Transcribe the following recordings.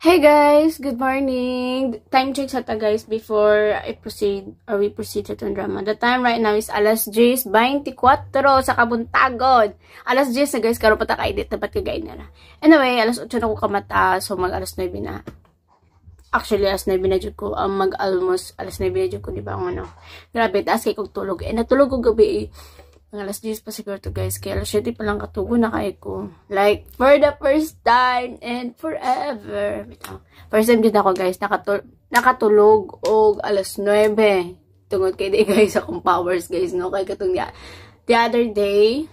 Hey guys, good morning. Time check sa ta guys before I proceed or we proceed sa itong drama. The time right now is alas 10:24 sa kabuntagon. Alas 10 na guys, karon pa ta ka-edit dapat kagain na. Anyway, alas 8 na ko kamata, so mag alas 9 na. Actually, alas 9 na jud ko, mag-almost alas 9 na jud ko, di ba ano. Grabe, taas kay kog tulog. Natulog ko gabi ang alas 10 pa siguro to guys. Kaya alas 7 pa lang katugo na kay ko. Like, for the first time and forever. First time din ako guys, nakatulog og alas 9. Tungod kay di guys akong powers guys, no? Kay katong the other day,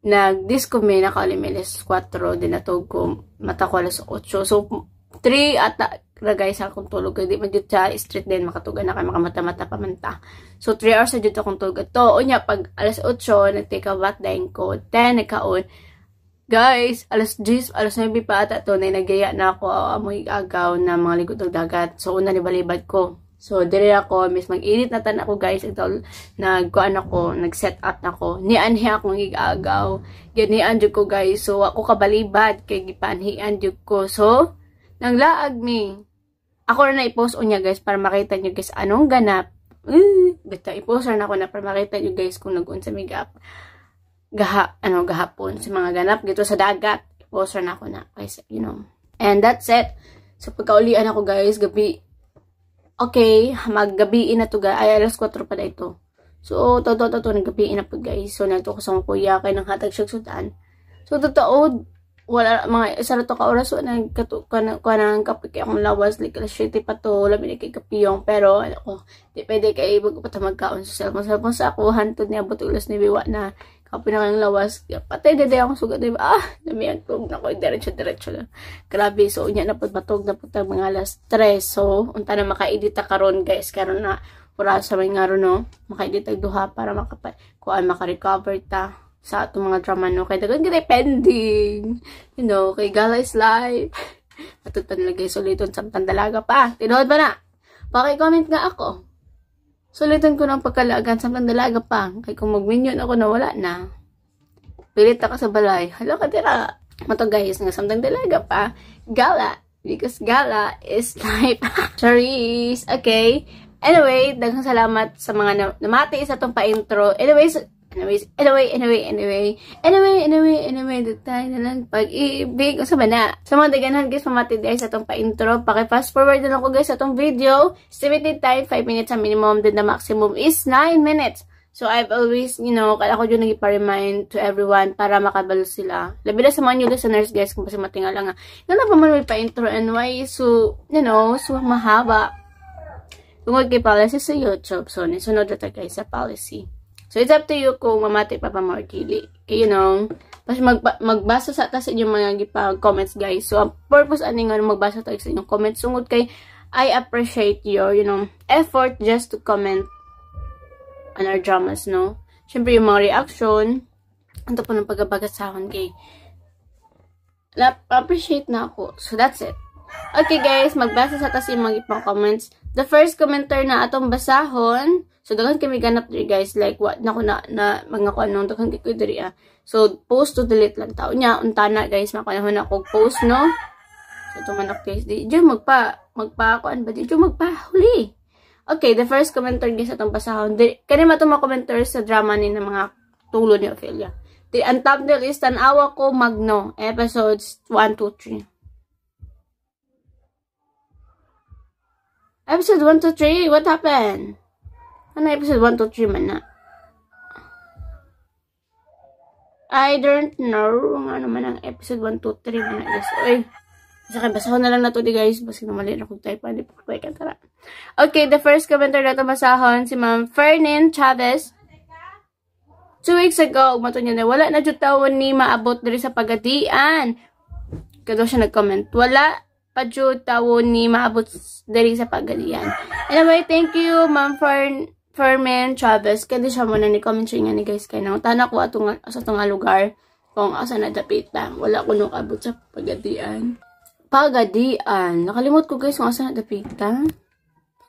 nag-disco me, nakalimeles 4, din natog ko, mata ko alas 8. So, 3 ata na guys akong tulog. Di man dito sa street din, makatugan na kayo, makamata-mata pamanta. So, 3 hours na dito akong tulog. Ito, unya, pag alas 8, nag-take a bath dahil ko, 10, nagkaon. Guys, alas 10, alas 9 pa ata ito, nagaya na ako, amoy agaw na mga ligot ng dagat. So, una, nibalibad ko. So, dire ako, miss mag-init na tan ako guys, ito, nag-kuan ako, nag-set up na ako. Nianhi akong igagaw. Ganian dyan ko guys. So, ako kabalibad, kay gipanhian dyan ko. So, nanglaag mi. Ako na i-post unya guys para makita nyo guys anong ganap. Basta i-post na ako na para makita nyo guys kung nag-unsa mi gahapon sa mga ganap dito sa dagat. I-post na ako na guys, you know. And that's it. So pagkaulian ako guys, gabi. Okay, maggabiin na to guys. Ay, alas 4 pa na ito. So, naggabiin na po guys. So, nagto ko sa mga kuya kay nang hatag siya sudan. So, totoo, wala mga isa na to ka oras so nang kapik akong lawas like alas 7 pa to labi na kay kapiyong pero ako di pwede kay bago pa magkaon sa cellphone sa ako hantod niya buto ulas ni biwa na kapi na kang lawas patay dede akong sugat diba damihan tug na ko diretso lang grabe so unya na pud matog na pud mga alas 3 so unta na maka-edit karon guys karon na pura sa may ngaro no maka-edit tag duha para kuan maka-recover ta sa atong mga drama no kay dagan gid pending you know kay gala is life patut pa nilagay suliton samtang dalaga pa tinuod ba na paki-comment nga ako suliton ko ng pagkalagan samtang dalaga pa kay kung mag-minion ako na wala na pilit ka sa balay hala ka tira mato guys nga samtang dalaga pa gala because gala is life charis okay anyway daghang salamat sa mga namati sa atong pa-intro anyway, tayo na lang pag-ibig. O sa ba na? Sa mga daganan guys, mamati guys sa itong pa-intro. Paki-fast forward na lang ko guys sa itong video. Estimated time, 5 minutes ang minimum. Then the maximum is 9 minutes. So I've always, you know, kaya ako dyan nag-remind to everyone para makabalo sila. Labi na sa mga new listeners guys, kung kasi matingala nga. Nga pa man may pa-intro and why so, you know, so mahaba. Tungod kay policy sa YouTube. So, nisunod na guys sa policy. So, it's up to you kung mamati pa mo or dili. You know, pas magbasa sa atas inyong mga comments guys. So, ang purpose ani nga magbasa tayo sa inyong comments. Sungod kay, I appreciate your, you know, effort just to comment on our dramas, no? Siyempre, yung mga reaction, ang po ng pagkabagat sa akin kay, appreciate na ako. So, that's it. Okay guys, magbasa sa atas yung mga comments. The first commenter na atong basahon, so dagan kami ganap diri guys, like what na mga kuanong dagan kay diri So post to delete lang tao nya unta na guys, makanahon ako post no. So tumanak guys, di jo magpa kuan ba di jo magpahuli. Okay, the first commenter guys atong basahon. Kani matong mga commenters sa drama ni ng mga tulo ni Ophelia. Ang thumbnail is Tanawa Ko Magno, episodes 1, 2, 3. Episode 1, 2, 3, what happened? Ano episode 1, 2, 3 man na? I don't know. Ano man ang episode 1, 2, 3 man na guys. Uy. Basahon na lang na to di guys. Basta namali na kong type. Hindi po kaya kantara. Okay, the first commenter na ito basahon. Si Ma'am Fernin Chavez. 2 weeks ago, umato niya na wala na jutawon ni maabot diri sa pagadian. Kado siya nag-comment. Wala padyo tawon ni maabot diri sa pagalian. Anyway, thank you Ma'am Fermin Chavez. Kaya siya muna ni comment siya nga ni guys kay nang tanak ko sa itong lugar kung asa na dapita. Wala ko nung abot sa pagadian. Nakalimot ko guys kung asa na dapita.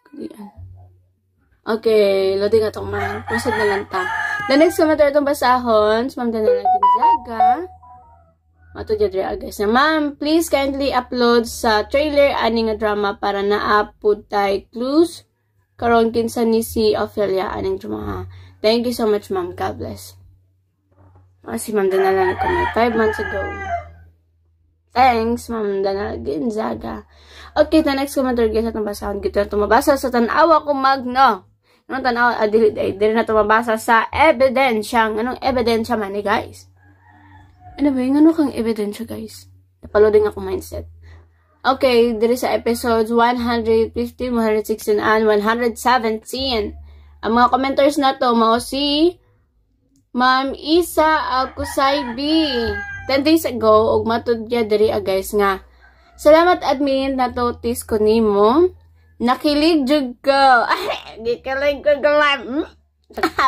Pagadian. Okay, loading atong man. Proceed na lang ta. The next commenter itong basahon. Ma'am Daniela Gonzaga. Ato dyan diri guys. Na ma'am, please kindly upload sa trailer ani nga drama para na-upload tay clues karon kinsa ni si Ophelia aning drama. Thank you so much ma'am. God bless. Si ma'am Danala nag-comment 5 months ago. Thanks, Ma'am Dana Ginzaga. Okay, the next commenter guys at nabasahon gito na tumabasa sa tanawa ko magno. Anong tanawa? Dili na tumabasa sa ebidensya. Anong ebidensya man guys? Ano ba yung ano kang ebidensya guys? Napaloading ako mindset. Okay, diri sa episodes 115, 116, and 117. Ang mga commenters na to, mao si Ma'am Isa Alcusaybi. 10 days ago, og matud niya diri guys nga. Salamat admin, na-notice ko nimo. Nakilig jud ko. Gikilig ko galan.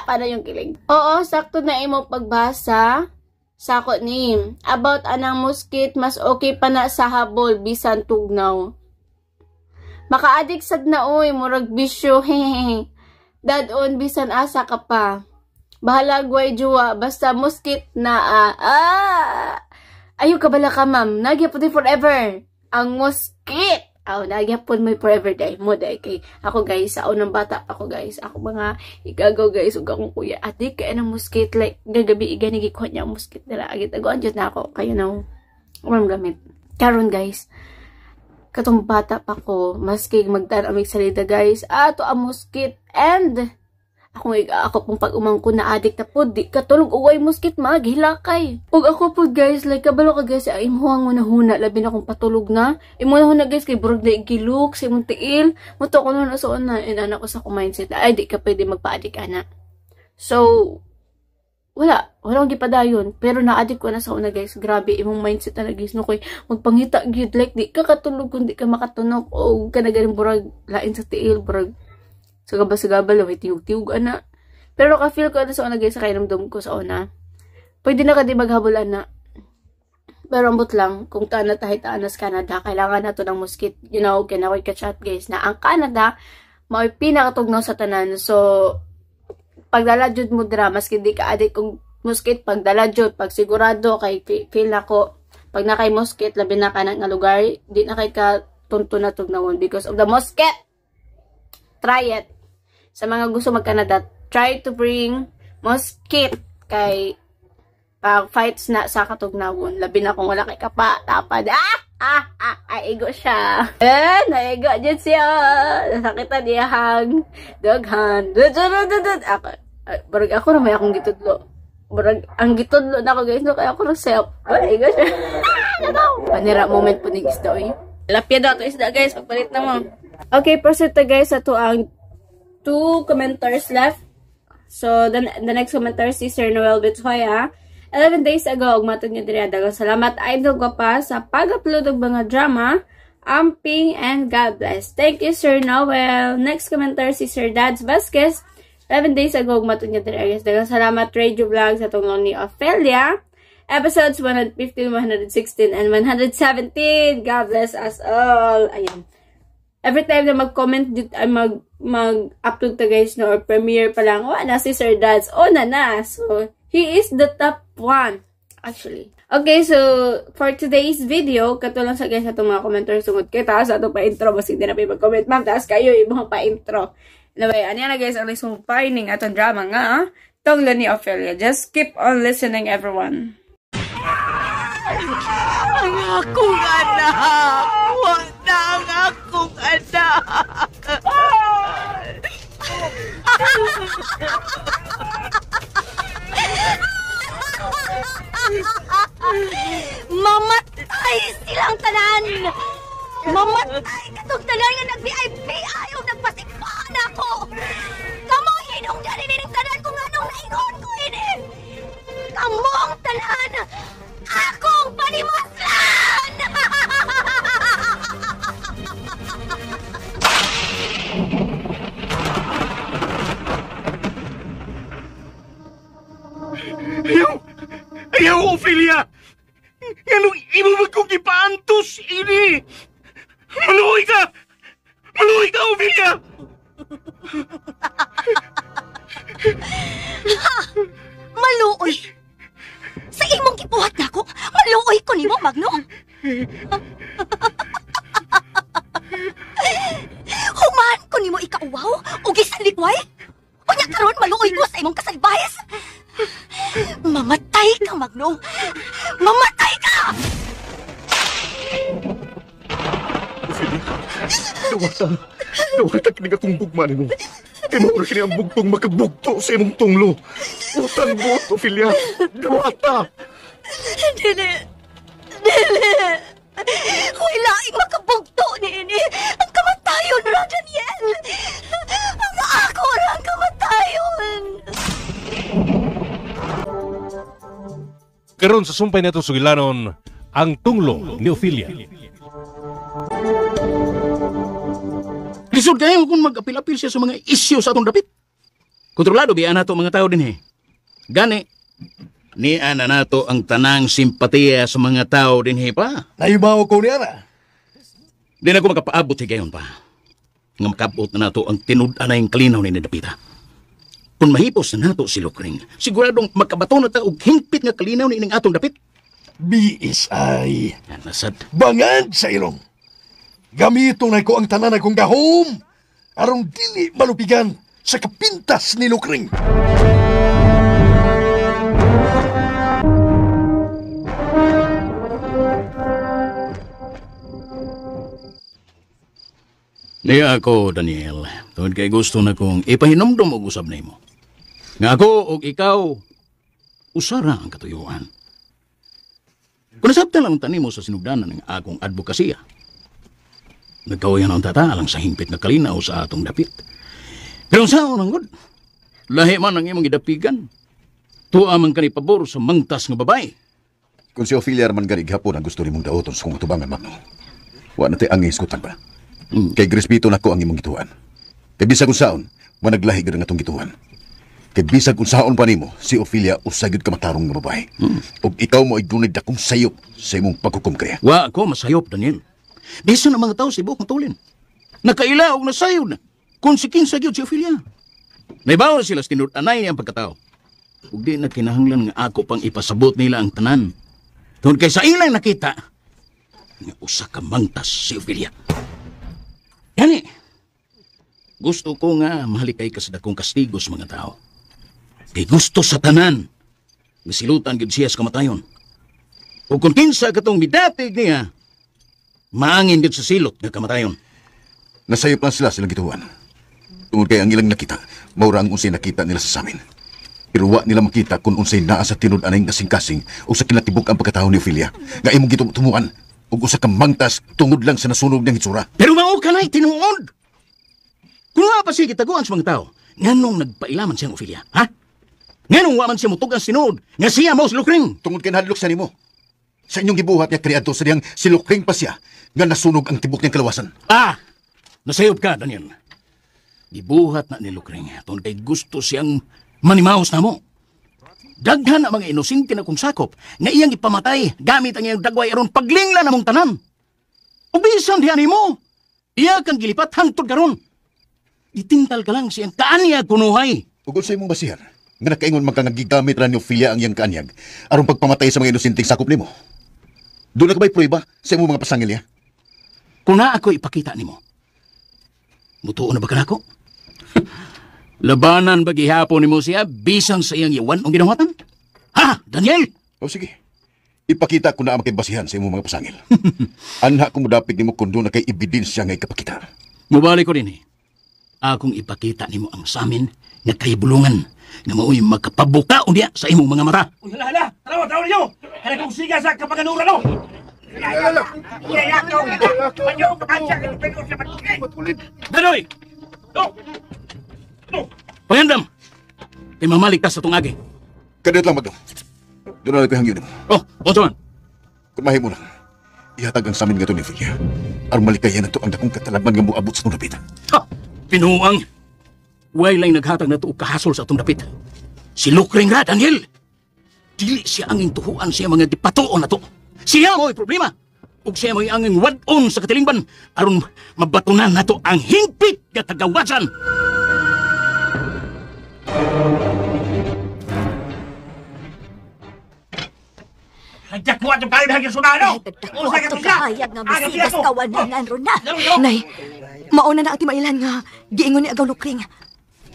Paano yung kilig? Oo, sakto na imo pagbasa. Sakot ni. About anang muskit, mas okay pa na sa habol, bisan tugnaw. Maka-addict sad na oy, murag bisyo. Dadon, bisan asa ka pa. Bahala guway juwa, basta muskit na Ayaw ka bala ka ma'am, nagyapon din forever. Ang muskit. Nagyapon mo forever day mo day kay ako guys, sa unang bata ako guys. Ako mga igagaw guys, ug akong kuya. Adi kay ng muskit like gagabi igani gikuha niya ang muskit nila. Agit aguan jud na ako kayo na ulam gamit. Karon guys, katong bata pa ko, maski magtanamig salida guys. To ang muskit and ako pong pag-umang ko na addict na po, di katulog uway muskit maghilakay. Ug ako po guys, like kabalo ka guys, ay imuhang mo na huna, labi na kong patulog na. Imo na huna guys, kay burog na igilok, sa imong tiil. Muto ko na nasuon na, inana ko sa ko mindset, ay di ka pwede magpa-addict ana. So, wala akong gipadayon. Pero na-addict ko na sa una guys, grabe, imong mindset na guys, no koy, magpangita gyud like, di ka katulog kung di ka makatunog, o ka na galing burag, lain sa tiil, burag, sagabal, may tiyug-tiyug, ana. Pero ka-feel ko na sa una guys, sa kainamdom ko sa una. Pwede na ka di maghabol, ana. Pero ambot lang, kung taan na tayo taan na sa Canada, kailangan na to ng muskit. You know, kinakoy ka-chat guys, na ang Canada, may pinakatugnaw sa tanan. So, pagdaladyod mo dira, maski di ka adik kung muskit, pagdaladyod, pag sigurado, kay feel na ko, pag na kay muskit, labi na ka na nga lugar, di na kay ka tunto na tugnawon because of the muskit. Try it. Sa mga gusto mag-Canada, try to bring muskit kay pag fights na sa katugnawon. Labi na kung wala kay kapa, tapad. Aigo siya. Naigo dyan siya. Nasakitan niyahang daghan. Barag ako na may akong gitudlo. Barag ang gitudlo na ako guys, no, kaya ako self. Naigo siya. Panira moment po ni isda, oy. Lapya daw ito isda guys, pagpalit na mo. Okay, proceed to guys, ito ang 2 commenters left. So, the next commenter si Sir Noel Bethoya. 11 days ago, ugmatod niyo diri dagang salamat idol ko pa sa pag-upload ng mga drama, amping, and God bless. Thank you Sir Noel. Next commenter si Sir Dads Vasquez. 11 days ago, ugmatod niyo diri guys dagang salamat Radio Vlog sa tungong ni Ophelia. Episodes 115, 116, and 117. God bless us all. Ayan. Every time na mag-comment dito, ay mag-upload ta guys, no, or premiere pa lang, na si Sir Dads, na. So, he is the top 1, actually. Okay, so, for today's video, katulong sa guys, itong mga commenter sungod kita, sa itong pa-intro, basta hindi na pa mag-comment, ma'am, taas kayo, ibang pa-intro. Anyway, ano yan na guys, ang lisong pining atong drama nga, tong ni Ophelia. Just keep on listening, everyone. Ang akong anak! Wala ang akong anak! Mamatay silang tanan! Mamatay katong tanan nga nag-VIP! Ayaw nagpasipahan ako! Kamu hinong dyan inining tanan kung anong naingon ko ini! Kamu ang tanan! Akong panimaslan! Ayaw, Ophelia! Ganong imo magkong ipaantos, ini! Maluoy ka! Maluoy ka, Ophelia! Maluoy! Sa imong gibuhat nako, maluoy ko nimo, Magno? Human ko nimo ikauwaw o gisalikway? Unya karon maluoy ko sa imong kasalbayes. Mamatay ka, Magno. Mamatay ka! Dawata kinig akong bugma nimo. Tinuro kini ang bugtong makabugto sa imong tunglo. Utan mo, Ophelia. Dawata. Dili. Dili. Wala ang makabugto ni ini. Ang kamatayon ra, Daniel. Ang ako ra ang kamatayon. Karon sa sumpay nato sugilanon ang tunglo ni Ophelia. Lisod kayo kung mag-apil-apil siya sa mga isyu sa atong dapit. Kontrolado biya nato mga tao din Gani, niya na nato ang tanang simpatiya sa mga tao din pa. Naibaw ko niya na. Di na ko makapaabot gayon pa. Nga makabot na nato ang tinud-anay ang kalinaw ni Dapita. Kung mahipos na nato si Lukring, siguradong makabato na ta og hingpit nga kalinaw ni ining atong dapit. Biis ay Yan nasad. bangad sa ilong. Gamitong na ko ang tanan akong gahom. Arong dili malupigan sa kapintas ni Lukring. Niya ako, Daniel. Tungod kay gusto na kong ipahinomdom og usab nimo. Nga ako og ikaw, usara ang katuyuan. Kung nasabtan lang tanimo sa sinugdanan ng akong advokasya, nagkawayan ang tataalang sa hingpit na kalinaw sa atong dapit. Pero sa unang god, lahi man ang imong gidapigan, tuwa man kanipabor sa mangtas nga babae. Kung si Ophelia man ganig hapon ang gusto nimong daoton sa kong tubangan, Magno. Wa na tayo ang iskutan ba? Kay Grisbito na ko ang imong gituan. Kay bisag unsaon, managlahi gid nga tong gituan. Kay bisag unsaon pa nimo, si Ophelia usagid ka matarong nga babae. Ug ikaw mo ay dunay dakong sayop sa imong paghukom kaya. Wa ako masayop, Daniel. Bisan ang mga tao si Bukong Tulin. Nakailaog na sayod na. Kung si King Sagyod si Ophelia. Naibawa sila sa tinud-anay niyang pagkatao. Ug di na kinahanglan nga ako pang ipasabot nila ang tanan. Tungkol kay sa ilang nakita, nga usa ka mangtas si Ophelia. Yani, gusto ko nga mahalikay ka sa dakong kastigo sa mga tao. Kay gusto sa tanan, masilutan gid siya sa kamatayon. O kung kinsa katong midatig niya, maangin gid sa silot nga kamatayon. Nasayop lang sila silang gituan. Tungod kay ang ilang nakita, maura ang unsay nakita nila sa samin. Pero wa nila makita kung unsay naa sa tinud-anay nga kasing-kasing o sa kinatibuk ang pagkatao ni Ophelia nga imong gitumuan ug usa ka mangtas tungod lang sa nasunog niyang hitsura. Pero mao ka na'y tinuod. Kung nga pa siya kitaguan sa mga tao, nganong nagpailaman siyang Ophelia, ha? Nganong wa man siya mutugan sinuod, nga siya mao si Lukring. Tungod kay nahadlok sa nimo. Sa inyong gibuhat niya kriadto sa diyang si Lukring pa siya nga nasunog ang tibok niyang kalawasan. Nasayop ka, Daniel. Gibuhat na ni Lukring, tungod kay gusto siyang manimaos na mo. Daghan ang mga inosente na kong sakop nga iyang ipamatay gamit ang iyang dagway aron paglingla na mong tanan. Ubisan diyan mo. Iya kang gilipat hangtod karon. Itintal ka lang siyang kaanyag kunuhay. Ugol sa imong basihan, nga nakaingon magkangagigamit ra ni Ophelia ang iyang kaanyag aron pagpamatay sa mga inosenteng sakop nimo. Doon na ka ba'y prueba sa imong mga pasangil niya? Kung na ako ipakita nimo, mutuo na ba ka na ako? Labanan ba gihapon nimo siya bisan sa iyang iwan o ginawatan? Ha, Daniel? O sige, ipakita ko na ang makibasihan sa imong mga pasangil. Anha kung mudapig nimo kung doon na kay ebidensya nga ikapakita. Mubalik ko din Akong ipakita nimo ang samin nga kahibulungan nga mao'y magkapabuka unya sa imong mga mata. Hala! Tarawa niyo! Hala kong siga sa kapaganuran, no! Danoy! Pangandam! Kay mamaligtas sa tungagi. Kadit lang, Magno. Doon na lang ko hangin mo. Oto man. Kung mahimo lang, ihatag ang samin nga ito ni Ophelia. Aron malikayan na ito ang dakong katalagman nga moabot sa itong dapit. Pinuang! Way lang naghatag na ito kahasol sa itong dapit. Si Lukring ra, Daniel! Dili siya anging tuhuan siya mga dipatoon na to. Siya mo'y problema. Ug siya mo'y anging wadon sa katilingban aron mabatunan na to ang hingpit nga kagawasan. Hajak ko atong kayo hanggang sunano! Ako ato kahayag nga masigas kawaningan ron na. Nay, mauna na ati mailan nga giingon ni Agaw Lukring.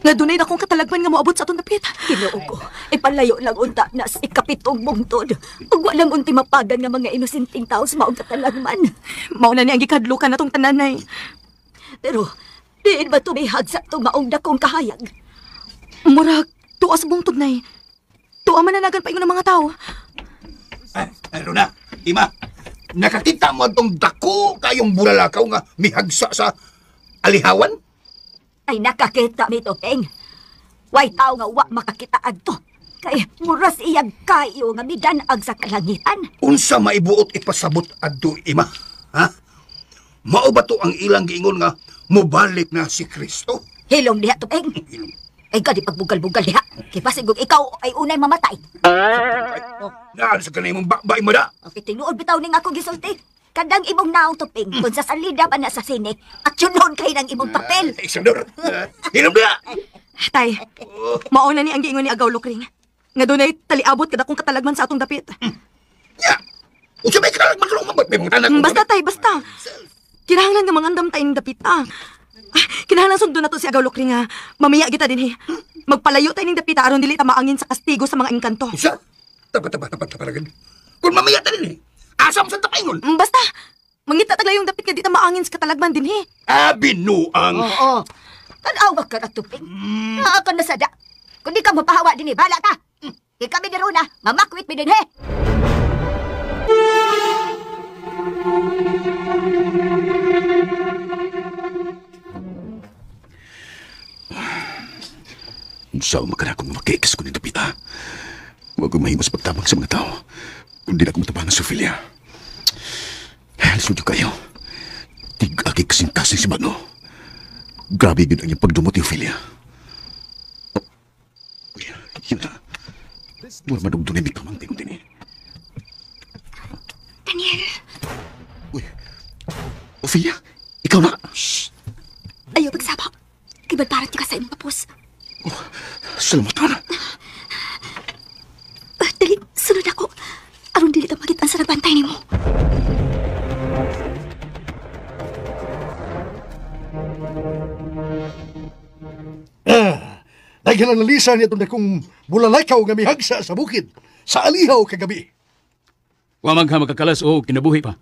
Nga dunay na akong katalagman nga moabot sa atong dapit. Kinuo ko, ipalayo lang unta na sa ikapitong bungtod. Ug walang unti mapagan nga mga inusinting tao sa maong katalagman. Mauna ni ang gikadlukan atong tanan, Nay. Pero, diin ba tumihag sa itong maong dakong kahayag? Murag, tuwa sa bungtod, Nay. Tuwa mananagan pa ingon ng mga tao. Ano na, Ima? Nakakita mo itong dako kayong bulalakaw nga mihagsa sa alihawan? Ay nakakita mi Tupeng. Way tao nga wa makakita adto. Kay muras iyag kayo nga midanag sa kalangitan. Unsa maibuot ipasabot adto, Ima? Ha? Mao ba to ang ilang giingon nga mobalik na si Kristo? Hilom diha Tupeng. Ay gadi pagbugal-bugal diha. Kay pasigog ikaw ay unay mamatay. Naan sa kanay mong bakbay mo da? Okay, tinuod bitaw ning ako gisulti. Kadang imong naong Tupeng kung sa salida pa na sa sine at yun kay ng imong papel. Isador, hilom na! Tay, mauna ni ang giingon ni Agaw Lukring. Nga dunay taliabot kada kong katalagman sa atong dapit. Ya! Unsa may kalag magkalumabot may mga tanan? Basta, Tay, basta. Kinahanglan nga mangandam tayong dapit, Kinahanglan sundo na to si Agaw Lukring, mamaya kita din, Magpalayo tayo ng dapit, aron dili ta maangin sa kastigo sa mga engkanto. Unsa? Tapat. Kung mamaya ta din, asam sa tapaingon. Basta, mangita tagla yung dapit nga di ta maangin sa katalagman din, Binuang! Oo. Tanawa ka na Tupeng. Naa ka na sada. Kung di ka mapahawa din bala ka. Di kami daro na, mamakwit mi din Unsa magkana kung makikas ko ng dapit, Huwag kong mahimos pagtabang sa mga tao. Kung di na ko matabangan sa Ophelia. Lisod yung kayo. Tig-agi kasing-kasing si Magno. Grabe yun ang iyong pagdumot ni Ophelia. Yun na. Mura manugdo na may kamangting din Daniel. Uy, Ophelia, ikaw na. Shh. Ayaw magsaba. Kibadbarat ka sa imong tapos. Salamatan. Dali, sunod ako. Aron dili ta magitan sa nagbantay nimo. Naghinanalisa niya itong dakong bulalakaw nga mihagsa sa bukid sa alihaw kagabi. Wa man ka makakalas o kinabuhi pa.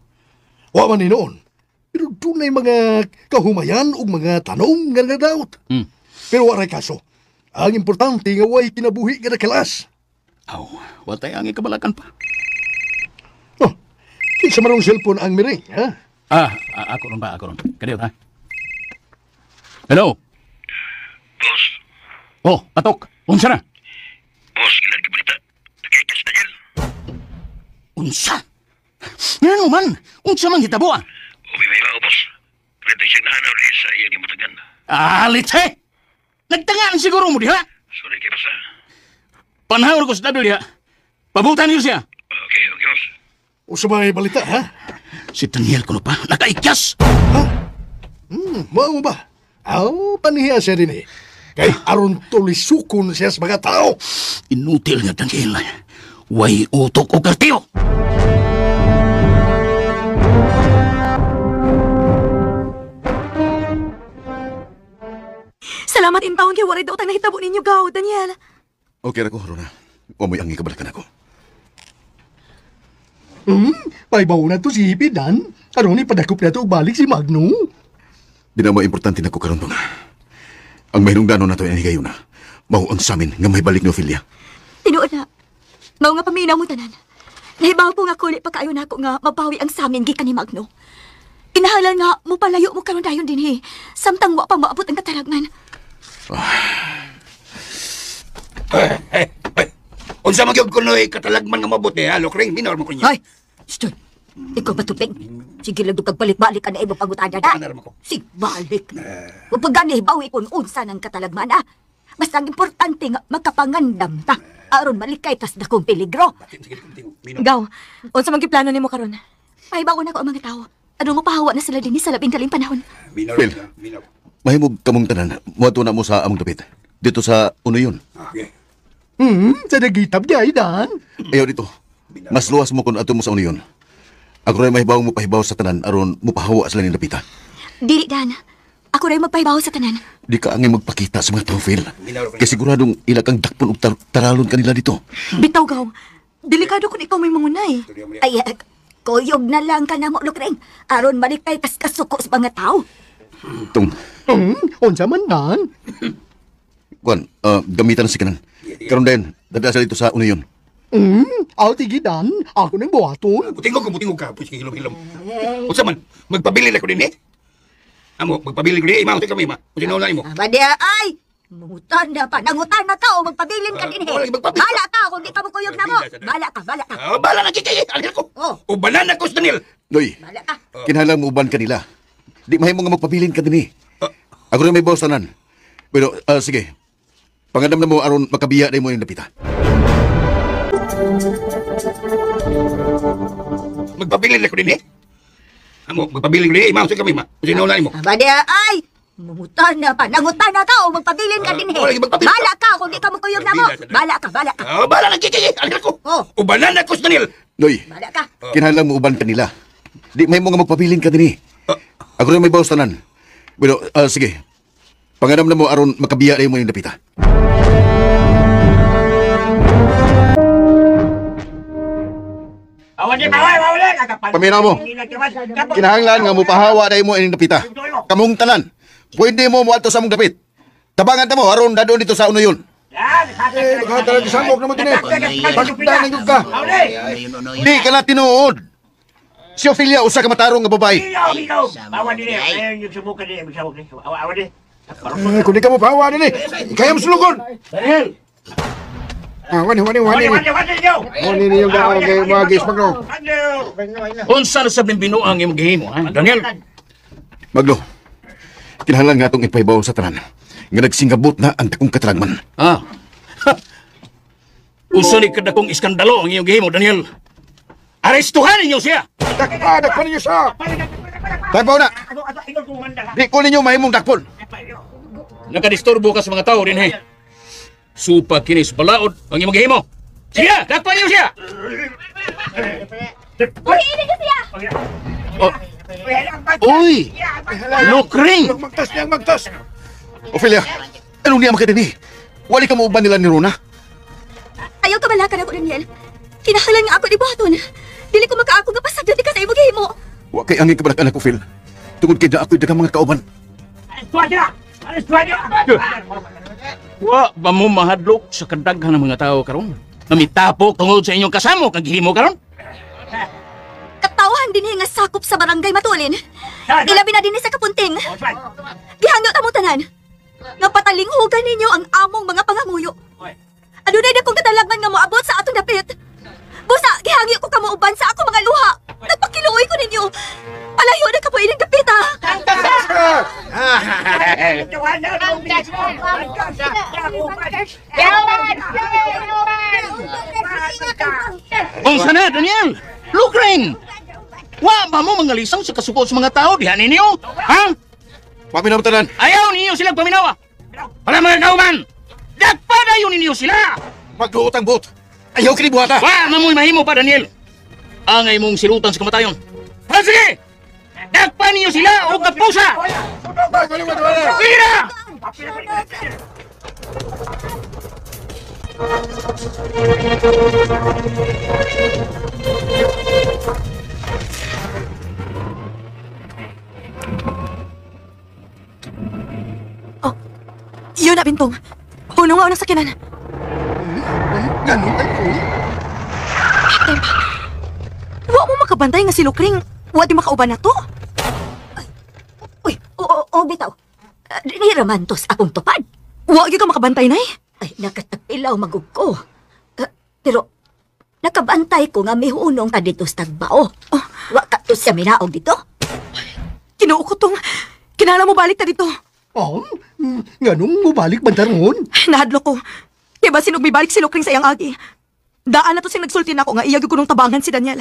Wa man ni noon. Pero dunay mga kahumayan o mga tanong nga nadaot. Pero waray kaso. Ang importante nga way kinabuhi nga nakalas. Aw, wa tay ang ikabalakan pa. Oh, kinsa marong cellphone ang miring, ha? Ako ron. Kadiyot, ha? Hello? Boss, Oh, patok. Unsa na? boss, ilan ka balita? Nakikas na yan. Unsa? Ngano man? Unsa man hitabo, Uwi may mga boss. Pwede siyang nahanaw rin sa iyan yung matagan. Lithe! Nagtangaan siguro mo diha. Sorry kay basta. Panahon ko sa dabil diha. Pabutan niyo siya. Okay, boss. O sa may balita, ha? Si Daniel ko pa. Nakaikyas. Mao ba? Panihiya siya din eh. Kay aron tulisukon siya sa mga tao. Inutil nga Daniel. Way utok o kartiyo. Salamat in taon kay waray daw tang nahitabo ninyo, Gaw, Daniel. Okay na ko, Rona. Huwag mo ang ikabalakan ako. Paibaw na to si Hipidan. Aron ipadakop na to balik si Magno. Binama importante na ko karon mga. Ang mahinungdanon na to ay higayon na. Mao ang samin nga may balik ni Ophelia. Tinuod na. Mao nga paminaw mo tanan. Nahibaw po nga kulit pa kayo na ako nga mabawi ang samin gikan ni Magno. Inahalan nga mo palayo mo karon dayon din Samtang wa pa maabot ang katalagman. Unsa magyud kunoy katalagman nga mabuti, ha? Lokring, minor mo kunya. Hoy! Stoy! Ikaw ba Tupeng? Sige lang kag balik-balik ka na ibang pagutana na. Sige, balik. Upag gani, bawi kung unsa ng katalagman, Basta ang importante nga magkapangandam ta. Aron malikay tas dakong peligro. Gaw, unsa man giplano nimo karon? Ay, bago na ko ang mga tao. Ano mo pahawa na sila din sa labing kaling panahon. Phil, mahimog kamong tanan. Muadto na mo sa among dapit. Dito sa Unoyon. Sa nagitab niya, Dan. Ayaw dito. Mas luwas mo kung ato mo sa uniyon. Ako rin mahibaw mo pahibaw sa tanan aron mo pahawa sila ni Dapita. Dili, Dan. Ako rin magpahibaw sa tanan. Di ka angay magpakita sa mga tao, Phil. Kaya siguradong ila kang dakpon ug taralon kanila dito. Bitaw, Gawng. Delikado kung ikaw may mangunay. Ay, kuyog na lang ka na mo, Lukring. Aron malikay kasuko sa mga tao. Tung, Unsa man nan? Kwan, gamitan na si kanan. Karon din, dadaan sa dito sa uniyon. Aw tigidan, ako nang buhaton. Butingog ka. Pusi hilom-hilom. Unsa man, magpabili na ko din eh. Amo, magpabili ko din. Ima, kami, ma. Pusi na mo. Badia, ay! Mungutan na pa. Nangutan na ka o magpabilin ka din eh. Bala ka kung di ka mo kuyog na mo. Bala ka. Bala na kikay. Alin ko. Ubanan na ko, Daniel. Doy, Bala ka. kinahanglan mo uban kanila. Di mahimo nga magpabilin ka din eh. Ako rin may bawas tanan. Pero, sige. Pangadam na mo aron makabiya na mo yung Dapita. Magpabili na ko din eh. Amo, magpabili ko din eh. Ima, kami, ma. Pusi na mo. Badia, ay! Mungutan na pa. Nangutan na ka o magpabilin ka din eh. Bala ka kung di ka mo kuyog na mo. Bala ka. Bala na kikay. Alin ko. Ubanan na ko, Daniel. Doy, Bala ka. kinahanglan mo uban kanila. Di mahimo nga magpabilin ka din eh. Ako rin may bawas tanan. Pero, sige. Pangadam na mo aron makabiya na mo yung Dapita. Paminaw mo. Kinahanglan nga mo pahawa na mo yung Dapita. Kamong tanan. Pwede mo mo ato sa mong dapit. Tabangan ta mo aron dadon dito sa unuyon. Nakatala di sangok naman din eh. Pagdanan yung ka. Di ka na tinuod. Si Ophelia usa ka matarong nga babae. Bawa din eh. Ayaw yung subukan din. Awa din. Kung di ka mo pahawa din eh. Kaya mo sulukon. Daniel! Wani yung gawang kayo mga gismag no. Unsa na sa binuang yung gihimo, ha? Daniel! Maglo. Kinahanglan nga itong ipahibaw sa tanan. Nga nagsingabot na ang takong katragman. Uso ni kadakong iskandalo ang iyong gihimo, Daniel. Arestuhan ninyo siya! Dakpan niyo siya. Tabaw na! Di ko ninyo mahimong dakpon. Nakadisturbo ka sa mga tao din, he. Supa kinis balaod ang iyong gihimo. Sige, dakpan niyo siya! Uhiinin ka siya! Uy! Lukring! Magtas. Ophelia, anong niya makita ni? Wali ka mo uban nila ni Rona? Ayaw ka malakan ako, Daniel. Kinahanglan nga ako ni Buhaton. Dili ko makaako nga pasagdan di ka sa imong himo. Wa kay angin kabadak anak ko, Phil. Tungod kay na ako'y dagang mga kauban. Wa ba mo mahadlok sa kadaghan ng mga tao karon? Namitapok tungod sa inyong kasamo kag gihimo karon? Katawhan din nga sakop sa barangay Matulin. Ilabi na din sa Kapunting. Gihangyo ta mo tanan. Nga patalinghugan ninyo ang among mga pangamuyo. Adunay na kong katalangan nga moabot sa atong dapit. Busa, gihangyo ko kamauban sa ako mga luha. Nagpakiluoy ko ninyo. Palayo na ka po ilang dapit, ha? Unsa na, Daniel? Lukring! Wa ba mo mangalisang sa kasuko sa mga tao diha ninyo? Ha? Paminaw tanan. Ayaw ninyo silang paminawa. Para mga kauman! Dagpadayon ninyo sila! Magluutang buot. Ayaw kinibuhata. Wa mamoy mahimo pa, Daniel. Angay mong silutan sa kamatayon. Ha, sige! Dagpan ninyo sila o kapusa! Tira! Oh, yun na, Bintong. Puno nga ang sakinan. Ganun ay ko. Wa mo makabantay nga si Lukring. Wa di makauban na to. Uy, bitaw. Ni Ramantos akong tupad. Wa gyud ka makabantay, nay. Ay, nakatapilaw magug ko. Pero, nakabantay ko nga may hunong ka dito sa tagbao. Wa ka to siya minaog dito. Kinuo ko tong. Kinala mo balik ta dito. Ganun mo balik bantaron. Nahadlok ko. Kaya ba sinog may balik si Lukring sa iyang agi? Daan na to sing nagsulti na ako nga iyag ko nung tabangan si Daniel.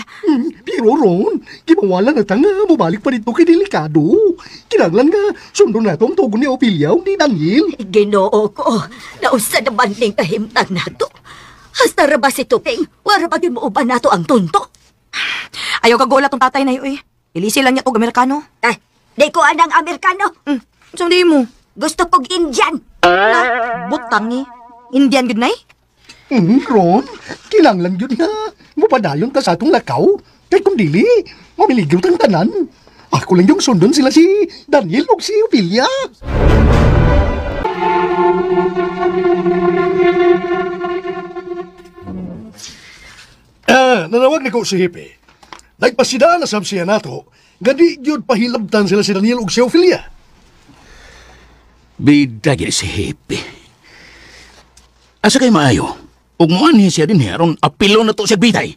Pero Ron, kimawala na tanga, mabalik pa dito kay delikado. Kinanglan nga, sundo na itong tugon ni Ophelia, ni Daniel. Ginoo ko, nausa na banding kahimtang na to. Hasta ra ba si Tuping? Wara ba yun mo uban nato ang tunto? Ayaw kagulat tong tatay na yun eh. Ilisi lang niya tong Amerikano. Di ko anang Amerikano. Saan di mo? Gusto kong Indian. Butang ni. Indian good na eh. Ron, kinanglan yun nga. Mupadayon ka sa atong lakaw. Kay kung dili, mamiligyo tang tanan. Ako lang yung sundon sila si Daniel o si Opilia. Nanawag na ko si Hipe. Nagpasida na sab siya nato, gadi yun pahilabtan sila si Daniel o si Opilia. Bidagin si Hipe. Asa kay maayo? Ug mo anhi siya din aron apilo na to siya bitay.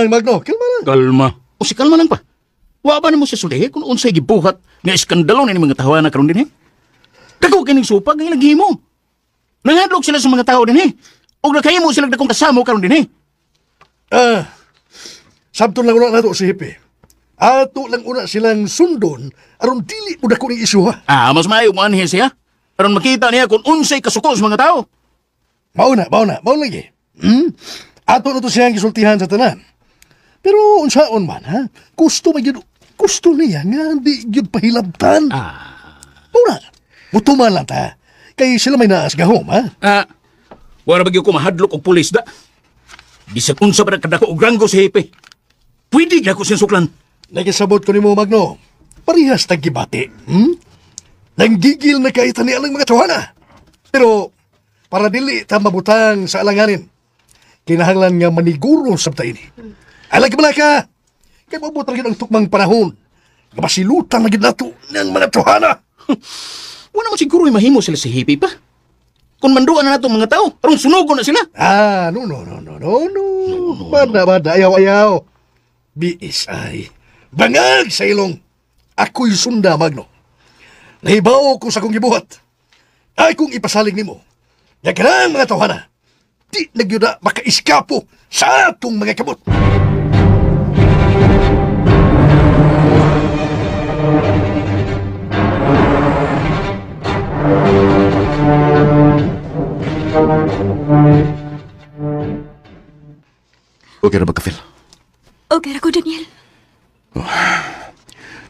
Magno, kalma lang. Kalma. O si kalma lang pa. Wa ba nimo siya sulihe kung unsay gibuhat nga iskandalo ni mga tahanan karon dinhi? Dako kining supag nga lagi mo. Nangadlok sila sa mga tao dinhi. Ug nakahimo sila dakong kasamo karon dinhi. Sabton lang una nato si Hipe. Ato lang una silang sundon aron dili mo dako ning isyuha. Mas maayo mo anhi siya. Aron makita niya kung unsay kasuko sa mga tao. Mauna lagi. Ato na to siyang gisultihan sa tanan. Pero unsaon man ha, gusto niya nga di gyud pahilabtan. Mauna, mutuman lang ta. Kay sila may naas gahom ha. Wala ba gyud ko mahadlok og pulis da? Bisag unsa pa kadako og ranggo si Hipe. Pwede na ko sinsuklan. Nagisabot ko nimo Magno. Parehas tag gibati. Nanggigil na kay tani ang mga tawana. Pero para dili ta mabutang sa alanganin, kinahanglan nga maniguro sabta ini. Alag man ka. Kay mabutang gyud ang tukmang panahon. Masilutan na gyud nato ng mga tawana. Wala mo siguro mahimo sila si Hipe pa. Kung manduan na nato mga tao, aron sunugon na sila. No. Bada, ayaw. Biis ay. Bangag sa ilong. Ako'y sunda, Magno. Nahibaw ko sa kong gibuhat. Ay kung ipasalig nimo. Nga kanang mga tawhana. Di nagyuda makaiskapo sa atong mga kabot. Okay ra ba ka, Phil? Okay ra ko, Daniel.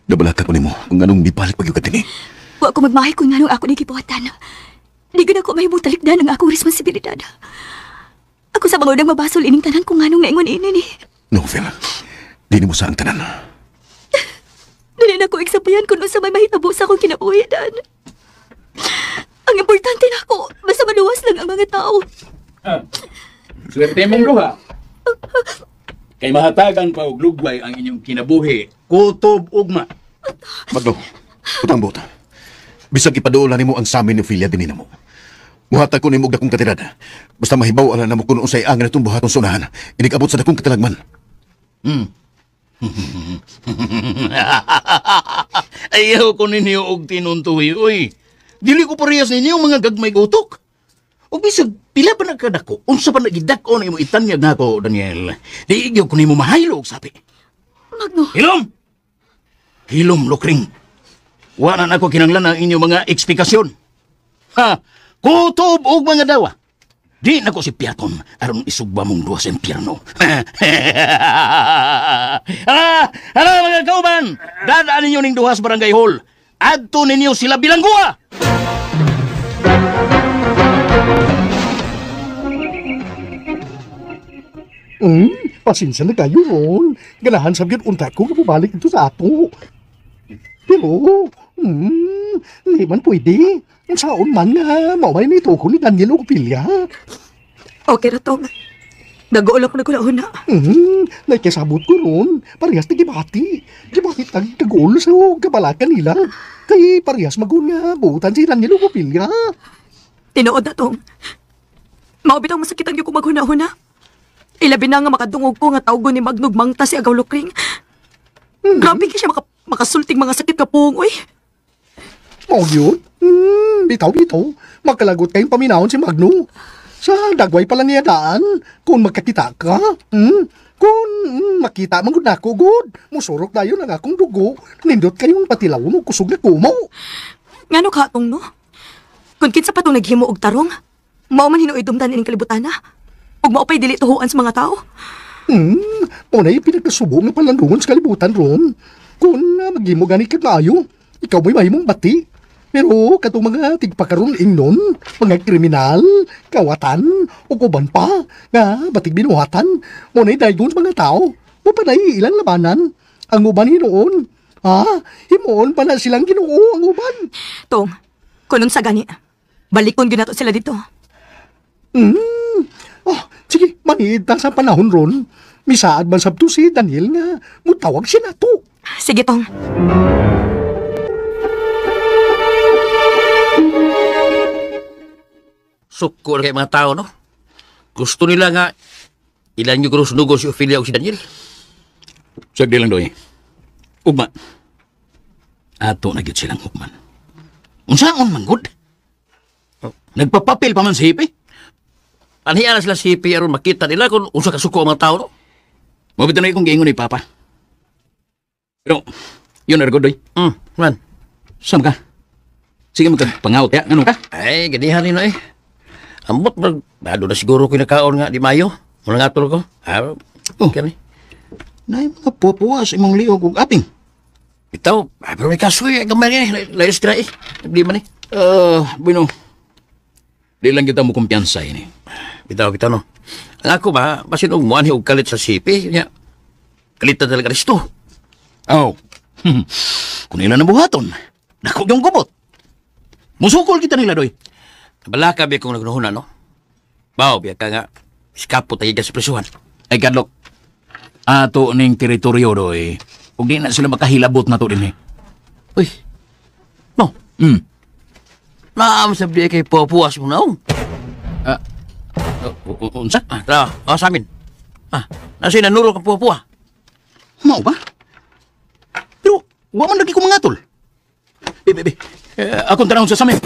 Nabalaka ko nimo kung anong bibalik pag yung katini. Wa ko magmahay kung anong ako nagibuhatan. Di gud ako may butalikdan ang akong responsibilidad. Ako sa mga unang mabasol ining tanan kung anong naingon ini ni. No, Phil. Di mo sa ang tanan. Dili na ko eksapayan kung sa may mahitabo sa akong kinabuhi, Dan. Ang importante na ako, basta maluwas lang ang mga tao. Swerte mong luha. Kay mahatagan pa og lugway ang inyong kinabuhi. Kutob ugma. Magno, utang bota. Bisag ipadoolan nimo ang samin ni Ophelia dinina mo. Muhatag ko nimo og dakong katedad. Basta mahibaw ala na mo kuno unsay angin atong buhaton sunahan. Inig-abot sa dakong katalagman. Ayaw ko ninyo og tinuntuhi, uy. Dili ko parehas ninyo mga gagmay utok. O bisag, pila pa nagkadako, unsa pa nagidako na imo itanyag na ako, Daniel. Di igyaw ko nimo mahaylo og sapi. Magno. Hilom, Lokring. Wala na ako kinanglan ang inyong mga eksplikasyon. Kutob og mga dawa. Di na ko si Piaton aron isugba mong duwa sa impyerno. Hala mga kauban! Dadaan ninyo ning duha sa barangay hall. Adto ninyo sila bilangguha! Pasensya na kayo ron. Ganahan sabihin unta ko kapabalik ito sa ato. Pero, liman pwede. Ang saon man nga, maumay nito ko ni Daniel o Ophelia. Okay na to. Nag-uulap na ko na una. Nakikasabot ko ron. Parehas na gibati. Gibati tag-ulo sa kabalakan nila. Kay parehas magun nga, butan si Daniel o Ophelia. Tinuod na tong. Maubitang masakitan yung kung maghuna-huna. Ilabi na nga makadungog ko nga tawgon ni Magnog Mangta si Agaw Lokring. Grabe ka siya makasulting mga sakit ka pong, uy. Mau yun? Bitaw. Magkalagot kayong paminahon si Magno. Sa dagway pala niya daan. Kung magkakita ka. Kung makita man gud nako gud. Musurok dayon ang akong dugo. Nindot kayong patilawon o kusog na kumo. Ngano ka atong no? Kung kinsa pa itong naghimo og tarong, mao man hinuoy dumdan ining kalibutan na. Ug maupay dili tuhuan sa mga tao. Muna'y pinagkasubo ng palandungon sa kalibutan ron. Kung maghimo gani ka maayo, ikaw mo'y mahimong bati. Pero katong mga tigpakaroon ingnon, mga kriminal, kawatan, o kuban pa, nga batig binuhatan, muna'y dayon sa mga tao. Mapanay ilang labanan. Ang uban hinoon. Himoon pa na silang Ginoo ang uban. Tong, kunong sa gani, balikon gyud nato sila dito. Sige, manita sa panahon ron. Misaad man sabto si Daniel nga mutawag siya nato. Sige, Tong. Suko na kay mga tao, no? Gusto nila nga ilan yung gusto si Ophelia o si Daniel. Sagdi lang, Doy. Ugma. Ato na gyud silang ugman. Unsaon man gud? Nagpapapil pa man sa hipi? Anhiya na sila si P.R. makita nila kung unsa ka suko ang mga tao, no? Mabito na ikong giingon ni Papa. Pero, yun na Doy. Man. Sam ka? Sige magpangawat ya. Ano ka? Ay, ganihan nino eh. Ambot, bado na siguro kinakaon nga di mayo. Mula nga tol ko. Kani. Nay mga pupuwas imong liog ug aping. Bitaw, pero may kasoy, gamay nga, layos ka na eh. Di man eh. Bueno. Di lang kita mo kumpiyansa ini. Bitaw, no. Ang ako ba, basin og muan og kalit sa sipi, nya. Kalitan talaga risto. Kung nila nabuhaton, nako yung gubot. Musukol kita nila, Doy. Balaka ba kung nagnuhuna, no? Bao, biya ka nga, iskapot tayo sa presuhan. Ay, Kadlok. Ato ning teritoryo, Doy. Huwag di na sila makahilabot na to din eh. Uy. No. Naam sabi kay Popuas mo naong. Unsa? Tara, sa amin. Nasa nanuro kang Popua. Mau ba? Pero, huwag man lagi ko mga tol. Bebe, akong tanahon sa samin.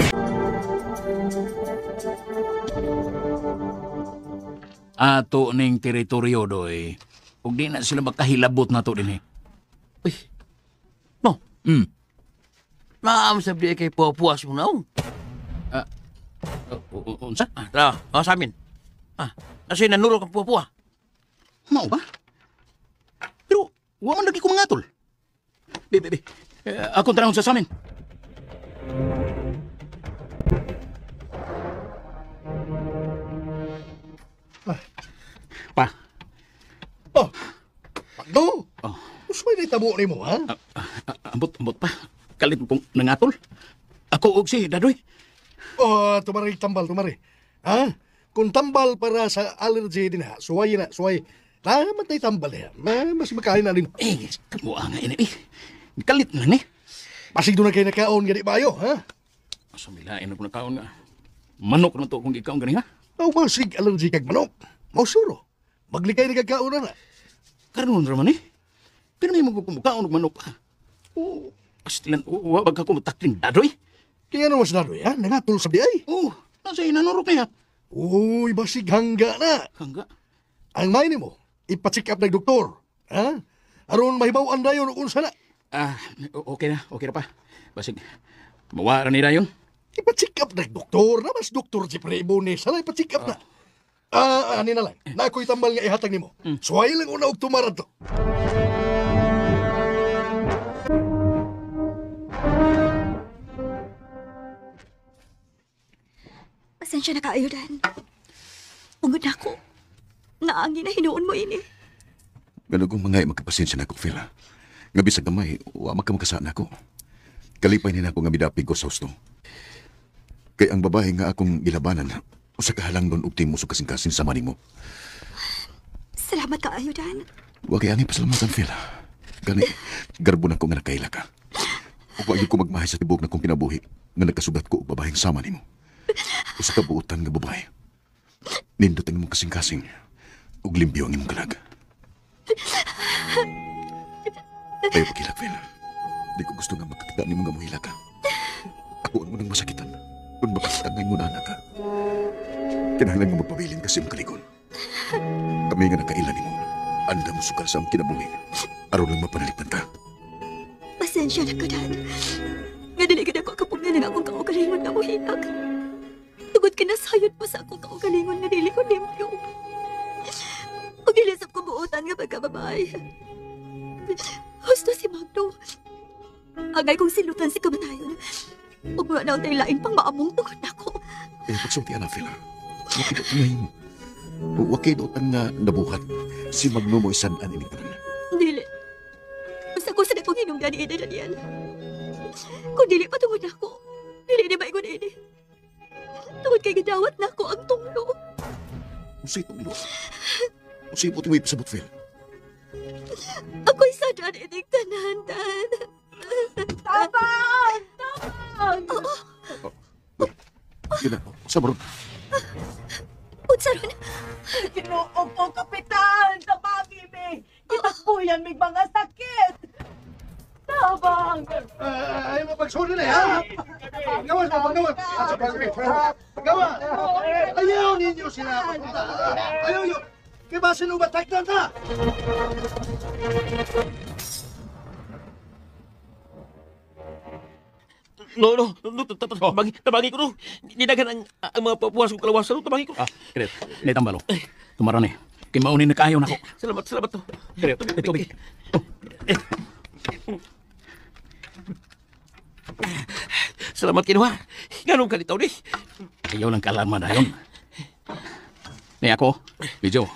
Ato ning teritoryo, Doy. Huwag di na sila makahilabot na to din eh. Uy. No. Naam sabi kay Popuas mo naong. Unsa? Tara, sa amin. Nasa nanuro kang Popua. Mau ba? Pero, huwag man lagi ko mga tol. Bebe, akong tanahon sa samin. Pa. Magno! Usway na itabo ni mo, ha? Ambot pa. Kalit mo kong nangatol. Ako og si Dadoy. Tumari tambal. Ha? Kung tambal para sa allergy din ha, suway. Matay tambal ya. Mas makain na din. Kamuha nga ini. Kalit na ni. Pasig doon na kayo nakaon gani bayo, ha? Sumilain ako nakaon nga. Manok na to kung ikaon gani ha? Masig allergy kag manok. Mausuro. Maglikay ni kagkaon na. Karoon raman eh. Pero may magkukumukaon og manok pa. Astilan, wag ka kumutakling Dadoy. Kaya naman sa Dadoy, ha? Nangatol sa biyay. Nasa inanurok niya. Uy, basig hangga na. Hangga? Ang may mo, ipacheck up ng doktor. Ha? Aron mahibaw-an dayon kung sana. Okay na pa. Basig, mawara ni dayon. Ipacheck up ng doktor. Namas doktor si Prebones. Hala, ipacheck up na. Ani na lang. Na ako'y tambal nga ihatag ni mo. Suway lang una og tumarad to. Pasensya na kaayo, Dan. Ungod na ako. Naangin na hinuon mo ini. Ganugong mga magkapasensya na ako, Phil. Nga bisag gamay, wa magkamakasaan ako. Kalipay nila ako nga midapig ko sa husto. Kay ang babae nga akong gilabanan, usa ka halangdon og timo sa kasing-kasing sa mani mo. Salamat kaayo, Dan. Wa kay ani pasalamatan, Phil. Gani, garbo na ko nga nakaila ka. Ug wa ko magmahay sa tibok na kong kinabuhi nga nagkasugat ko og babaeng sama nimo. Usa ka buutan nga babae. Nindot ang imong kasing-kasing ug limpyo ang imong kalag. Tayo pagkilak, Phil. Di ko gusto nga makakita ni mga muhila ka. Ako ang munang masakitan kung makasitangay mo na anak ka. Kinahanglan mo magpabilin kasi mong kaligon. Kami nga nakailan ni mo. Anda mo sukal sa ang kinabuhi. Araw lang mapanalipan ka. Pasensya na ko, Dan. Nga diligid ako kapungan ng akong kaugalingon na muhinag. Tugod kinasayod mo sa akong kaugalingon na dili ko limpyo. buutan nga pagkababay. Husto si Magno. Angay kong silutan si kamatayon. Ug nga na tayo lain pang maamong tungod ako. Pagsulti na, Phil. Wakidot ngayon. Wakidot ang nabuhat. Si Magno mo isanaan ini tanan. Dili. Basta ko sa kong hinungdan ni Daniel. Kung dili pa tungod ako, dili di ba ikon ini? Tungod kay gidawat na ako ang tunglo. Usay tunglo. Usay po tuwi pasabot, Phil. Ako'y sadyan ining tanan. Tabang! Tabang! Gina, sabron. Unsa ron? Tinuog ko, Kapitan! Tabagi, me! Itakbuyan may mga sakit! Tabang! Ay, mapagsuri na, ha? Pagawan. Pagawan. Ayaw ninyo sila papunta. Ayaw yun. Kaya ba sinubatak na ta? Tabagi ko no. Dinagan ang mga papuas kong kalawasan. Tabagi ko. Kret, may tambalo. Tumaran eh. Kay maunin na kaayo na ko. Salamat to. Kret, tubig. Salamat kinuha. Ganun ka dito ni. Ayaw lang kalarma na yun. May ako, video.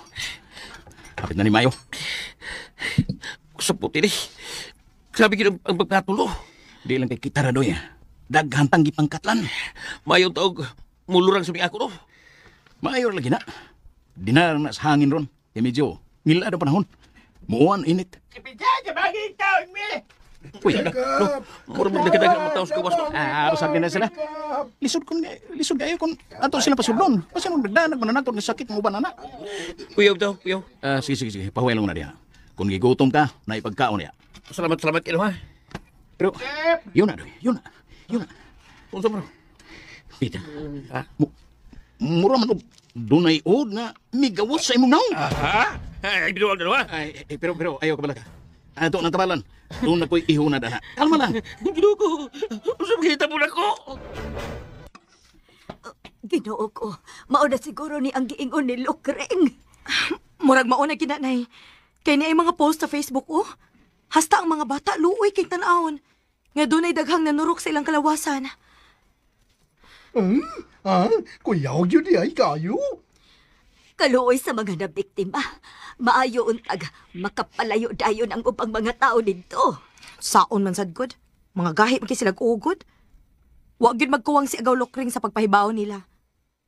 Kapit na ni Mayo. Sa puti ni. Sabi ko ang pagkatulo. Di lang kay kita radoy. Daghantang gipangkatlan. Mayong taog mulurang sabi ako no. Mayor lagi na. Dinar na sa hangin ron. Kaya medyo ngila na panahon. Muwan init. Uy, Mura magdagdagan ang taos kawas no. sabi na sila. Lisod kayo kung ato sila pasudlon. Kasi nung nagdanag mananakot ng sakit ng uban anak. Kuyaw daw, kuyaw. Sige. Pahuway lang na diha. Kung gigutom ka, na ipagkaon niya. Salamat kinuha. Pero, yun na. Unsa mo? Pita. Mura man dunay od nga migawos sa imong naong. Ay, binuwag na Pero ayaw ka bala ka. Ato nang tabalan. Doon na ko'y ihuna na. Kalma lang. Ginoo ko. Unsa makita mo na ko? Ginoo ko. Mauna siguro ni ang giingon ni Lukreng. Murag mauna kinanay. Kay ni ay mga post sa Facebook, oh. Hasta ang mga bata, luoy kay tanawon. Nga doon ay daghang nanurok sa ilang kalawasan. Kuyaw yun di ay kayo. Kaluoy sa mga nabiktima. Maayo untag makapalayo dayon ang ubang mga tao dito. Saon man sadgod. Mga gahi man kay sila ugod. Wa gyud magkuwang si Agaw Lokring sa pagpahibaw nila.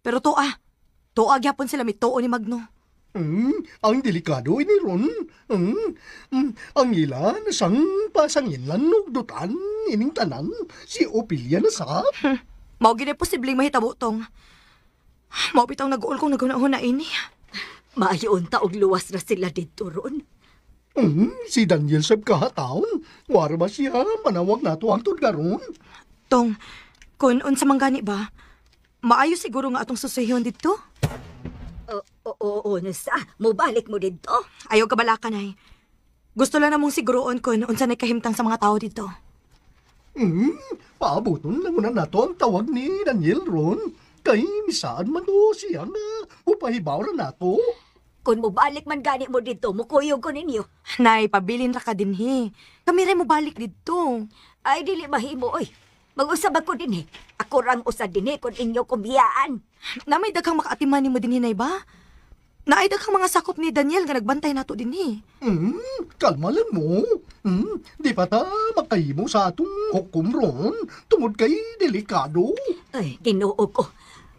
Pero toa gyapon sila mituo ni Magno. Ang delikado ini ron. Ang ilan sang pasanginlan nugdutan ining tanan si Opilia na sa. Mao gyud posibleng mahitabo tong. Mao bitaw nag-uol kong nagunahon na ini. Maayo unta og luwas na sila dito ron. Si Daniel sab kahataon. Wara ba siya manawag nato ang tudgaron? Tong, kun unsa man gani ba? Maayo siguro nga atong susuyhon dito. Oo, nasa. Mubalik mo dito. Ayaw ka bala ka, nay. Gusto lang namong siguroon kun unsa nay kahimtang sa mga tao dito. Paabuton na muna nato ang tawag ni Daniel ron. Kay misaan man to siya na upahibaw na nato. Kung mubalik man gani mo dito, mukuyog ko ninyo. Nay, pabilin ra ka dinhi. Kami rin mo balik dito. Ay, dili mahimo, oy. Mag-usab ako din Ako rang usad din kung inyo kumbiyaan. Na may daghang makaatiman ni mo dinhi, nay ba? Na ay daghang mga sakop ni Daniel nga nagbantay nato dinhi. Kalma lang mo. Di pa ta makahimo sa atong hukom ron. Tungod kay delikado. Ay, tinuog ko.